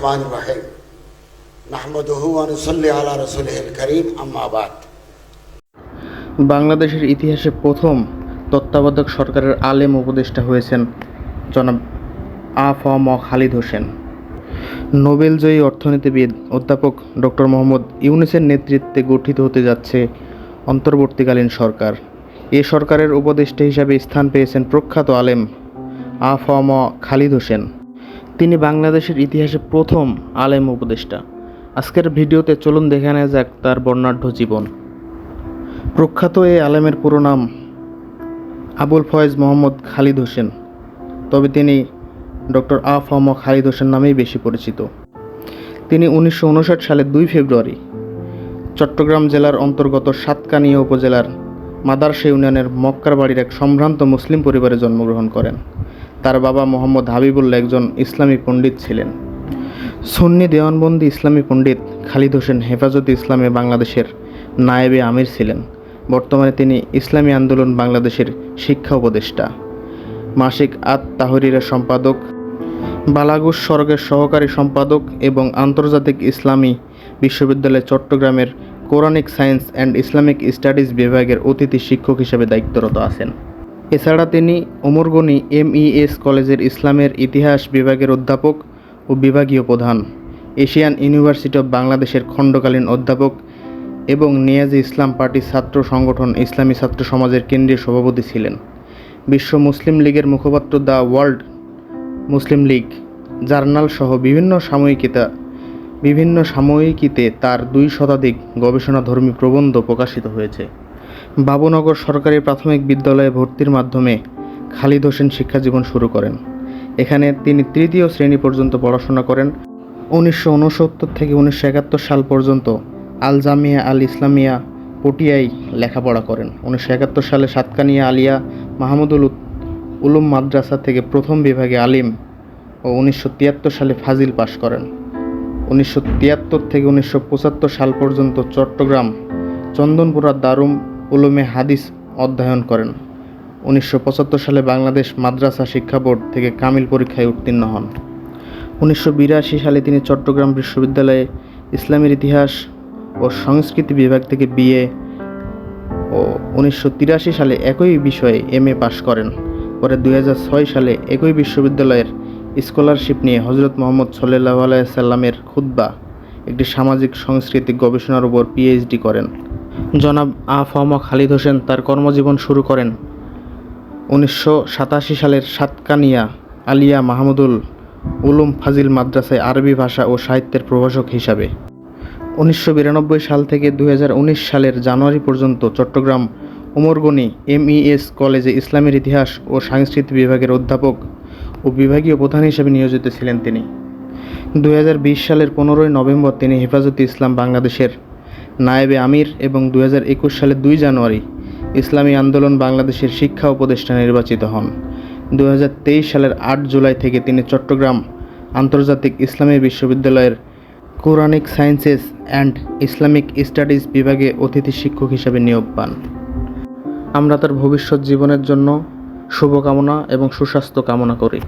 रहमानिर्रहीम नहमदुहु व नुसल्ली अला रसूलिहिल करीम अम्मा बाद। বাংলাদেশের ইতিহাসে প্রথম তত্ত্বাবধায়ক সরকারের আলেম উপদেষ্টা হয়েছেন জনাব আ.ফ.ম. খালিদ হোসেন। নোবেলজয়ী অর্থনীতিবিদ অধ্যাপক ডক্টর মোহাম্মদ ইউনূসের নেতৃত্বে গঠিত হতে যাচ্ছে অন্তর্বর্তীকালীন সরকার। এ সরকারের উপদেষ্টা হিসাবে স্থান পেয়েছেন প্রখ্যাত আলেম আ.ফ.ম. খালিদ হোসেন। তিনি বাংলাদেশের ইতিহাসে প্রথম আলেম উপদেষ্টা। আজকের ভিডিওতে চলুন দেখে নেওয়া যাক তার বর্ণাঢ্য জীবন। প্রখ্যাত এই আলেমের পুরো নাম আবুল ফয়েজ মোহাম্মদ খালিদ হোসেন, তবে তিনি ডক্টর আ.ফ.ম. খালিদ হোসেন নামেই বেশি পরিচিত। তিনি 1959 সালের 2 ফেব্রুয়ারি চট্টগ্রাম জেলার অন্তর্গত সাতকানিয়া উপজেলার মাদারশা ইউনিয়নের মক্কার বাড়ির এক সম্ভ্রান্ত মুসলিম পরিবারে জন্মগ্রহণ করেন। তার বাবা মোহাম্মদ হাবিবুল্লাহ একজন ইসলামী পণ্ডিত ছিলেন। সুন্নি দেওয়ানবন্দি ইসলামী পণ্ডিত খালিদ হোসেন হেফাজতে ইসলামে বাংলাদেশের নায়েবে আমির ছিলেন। বর্তমানে তিনি ইসলামী আন্দোলন বাংলাদেশের শিক্ষা উপদেষ্টা, মাসিক আত-তাহরিরের সম্পাদক, বালাগুস স্বর্গের সহকারী সম্পাদক এবং আন্তর্জাতিক ইসলামী বিশ্ববিদ্যালয় চট্টগ্রামের Quranic science and Islamic studies বিভাগের অতিথি শিক্ষক হিসেবে দায়িত্বরত আছেন। এছাড়া তিনি ওমরগনি এমইএস কলেজের ইসলামের ইতিহাস বিভাগের অধ্যাপক ও বিভাগীয় প্রধান, এশিয়ান ইউনিভার্সিটি অব বাংলাদেশের খণ্ডকালীন অধ্যাপক এবং নিয়াজি ইসলাম পার্টির ছাত্র সংগঠন ইসলামী ছাত্র সমাজের কেন্দ্রীয় সভাপতি ছিলেন। বিশ্ব মুসলিম লীগের মুখপাত্র the world Muslim League journal সহ বিভিন্ন সাময়িকীতে তার 2 শতাধিক গবেষণাধর্মী প্রবন্ধ প্রকাশিত হয়েছে। বাবুনগর সরকারি প্রাথমিক বিদ্যালয়ে ভর্তির মাধ্যমে খালিদ হোসেন শিক্ষাজীবন শুরু করেন। এখানে তিনি 3য় শ্রেণী পর্যন্ত পড়াশোনা করেন। 1969 থেকে 1971 সাল পর্যন্ত আল জামিয়া আল ইসলামিয়া পটিয়ায় লেখাপড়া করেন। 1971 সালে সাতকানিয়া আলিয়া মাহমুদুল উলুম মাদ্রাসা থেকে প্রথম বিভাগে আলিম ও 1973 সালে ফাজিল পাশ করেন। 1973 থেকে 1975 সাল পর্যন্ত চট্টগ্রাম চন্দনপুরা দারুম উলুমে হাদিস অধ্যয়ন করেন। 1975 সালে বাংলাদেশ মাদ্রাসা শিক্ষা বোর্ড থেকে কামিল পরীক্ষায় উত্তীর্ণ হন। 1982 সালে তিনি চট্টগ্রাম বিশ্ববিদ্যালয়ে ইসলামের ইতিহাস ও সংস্কৃতি বিভাগ থেকে বিএ ও 1983 সালে একই বিষয়ে এমএ পাশ করেন। পরে 2006 সালে একই বিশ্ববিদ্যালয়ের স্কলারশিপ নিয়ে হযরত মুহাম্মদ সাল্লাল্লাহু আলাইহি সাল্লামের খুতবা, একটি সামাজিক সাংস্কৃতিক গবেষণার উপর পিএইচডি করেন। জনাব আ.ফ.ম. খালিদ হোসেন তার কর্মজীবন শুরু করেন 1987 সালের সাতকানিয়া আলিয়া মাহমুদুল উলুম ফাজিল মাদ্রাসায় আরবি ভাষা ও সাহিত্যের প্রভাষক হিসাবে। 1992 সাল থেকে 2019 সালের জানুয়ারি পর্যন্ত চট্টগ্রাম ওমরগনি এমইএস কলেজে ইসলামের ইতিহাস ও সংস্কৃতি বিভাগের অধ্যাপক ও বিভাগীয় প্রধান হিসেবে নিয়োজিত ছিলেন তিনি। 2020 সালের 15 নভেম্বর তিনি হেফাজতে ইসলাম বাংলাদেশের নায়েবে আমির এবং 2021 সালের 2 জানুয়ারি ইসলামী আন্দোলন বাংলাদেশের শিক্ষা উপদেষ্টা নির্বাচিত হন। 2023 সালের 8 জুলাই থেকে তিনি চট্টগ্রাম আন্তর্জাতিক ইসলামী বিশ্ববিদ্যালয়ের Quranic sciences and Islamic studies বিভাগে অতিথি শিক্ষক হিসেবে নিয়োগ পান। আমরা তার ভবিষ্যৎ জীবনের জন্য শুভকামনা এবং সুস্বাস্থ্য কামনা করি।